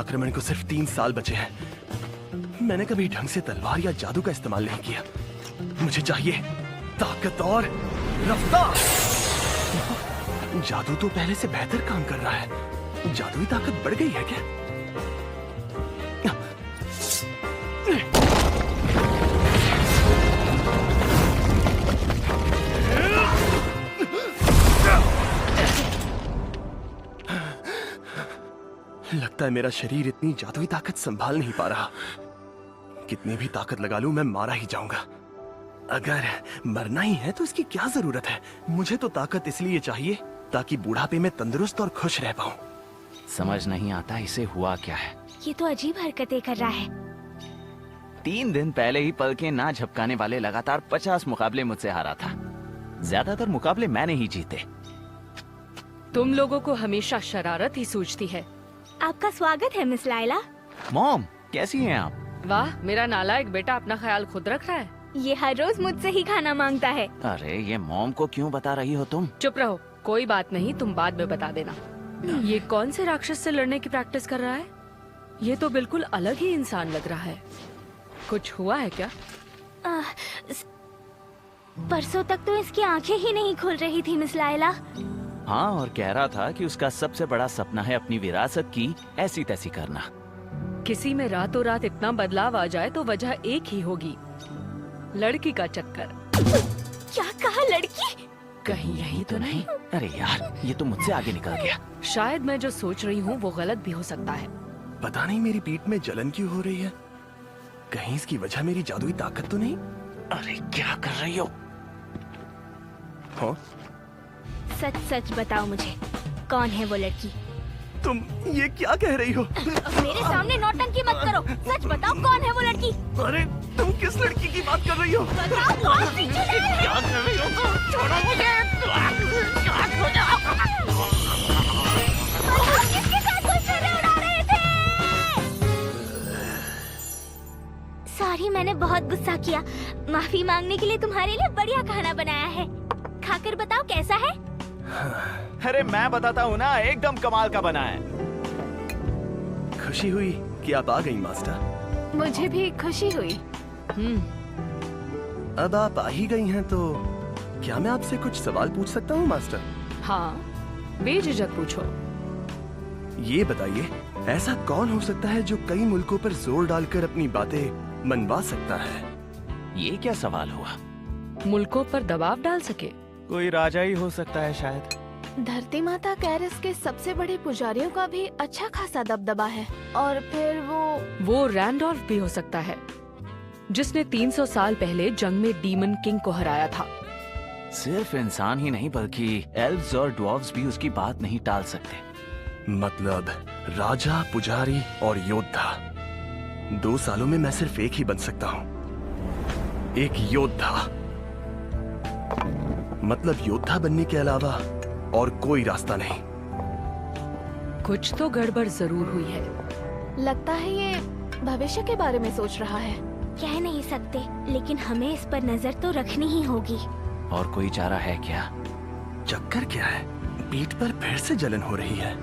आक्रमण को सिर्फ 3 साल बचे हैं। मैंने कभी ढंग से तलवार या जादू का इस्तेमाल नहीं किया। मुझे चाहिए ताकत और रफ्तार। जादू तो पहले से बेहतर काम कर रहा है। जादुई ताकत बढ़ गई है क्या? लगता है मेरा शरीर इतनी जादुई ताकत संभाल नहीं पा रहा। कितनी भी ताकत लगा लूं मैं मारा ही जाऊंगा। अगर मरना ही है तो इसकी क्या जरूरत है? मुझे तो ताकत इसलिए चाहिए ताकि बुढ़ापे में तंदुरुस्त और खुश रह पाऊं। समझ नहीं आता इसे हुआ क्या है। ये तो अजीब हरकतें कर रहा है। 3 दिन पहले ही पलकें ना झपकाने वाले लगातार 50 मुकाबले मुझसे हारा था। ज्यादातर मुकाबले मैंने ही जीते। तुम लोगों को हमेशा शरारत ही सूझती है। आपका स्वागत है मिस लायला। मॉम, कैसी हैं आप? वाह, मेरा नालायक बेटा अपना ख्याल खुद रख रहा है। ये हर रोज मुझसे ही खाना मांगता है। अरे ये मॉम को क्यों बता रही हो तुम? चुप रहो, कोई बात नहीं, तुम बाद में बता देना। ये कौन से राक्षस से लड़ने की प्रैक्टिस कर रहा है? ये तो बिल्कुल अलग ही इंसान लग रहा है। कुछ हुआ है क्या? परसों तक तो इसकी आंखें ही नहीं खुल रही थी मिस लायला। हाँ, और कह रहा था कि उसका सबसे बड़ा सपना है अपनी विरासत की ऐसी तैसी करना। किसी में रातों रात इतना बदलाव आ जाए तो वजह एक ही होगी, लड़की का चक्कर। क्या कहा? लड़की? कहीं यही तो नहीं? अरे यार, ये तो मुझसे आगे निकल गया। शायद मैं जो सोच रही हूँ वो गलत भी हो सकता है। पता नहीं मेरी पीठ में जलन क्यों हो रही है। कहीं इसकी वजह मेरी जादुई ताकत तो नहीं? अरे क्या कर रही हो? हाँ? सच सच बताओ मुझे, कौन है वो लड़की? तुम ये क्या कह रही हो? मेरे सामने नौटंकी मत करो। सच बताओ, कौन है वो लड़की? अरे तुम किस लड़की की बात कर रही हो? बताओ, कौन सी चुड़ैल है? क्या कर रही हो? छोड़ो मुझे। किसके साथ गुलछर्रे उड़ा रहे थे? सॉरी, मैंने बहुत गुस्सा किया। माफी मांगने के लिए तुम्हारे लिए बढ़िया खाना बनाया है। खाकर बताओ कैसा है? अरे मैं बताता हूँ ना, एकदम कमाल का बना है। खुशी हुई कि आप आ गई मास्टर। मुझे भी खुशी हुई। अब आप आ ही गई हैं तो क्या मैं आपसे कुछ सवाल पूछ सकता हूँ मास्टर? हाँ, बेझिझक पूछो। ये बताइए, ऐसा कौन हो सकता है जो कई मुल्कों पर जोर डालकर अपनी बातें मनवा सकता है? ये क्या सवाल हुआ? मुल्कों पर दबाव डाल सके? कोई राजा ही हो सकता है शायद। धरती माता कैरस के सबसे बड़े पुजारियों का भी अच्छा खासा दबदबा है। और फिर वो रैंडोल्फ भी हो सकता है, जिसने 300 साल पहले जंग में डीमन किंग को हराया था। सिर्फ इंसान ही नहीं बल्कि एल्व्स और ड्वार्फ्स भी उसकी बात नहीं टाल सकते। मतलब राजा, पुजारी और योद्धा। 2 सालों में मैं सिर्फ एक ही बन सकता हूँ, एक योद्धा। मतलब योद्धा बनने के अलावा और कोई रास्ता नहीं। कुछ तो गड़बड़ जरूर हुई है। लगता है ये भविष्य के बारे में सोच रहा है। कह नहीं सकते, लेकिन हमें इस पर नजर तो रखनी ही होगी। और कोई चारा है क्या? चक्कर क्या है? पीठ पर फिर से जलन हो रही है।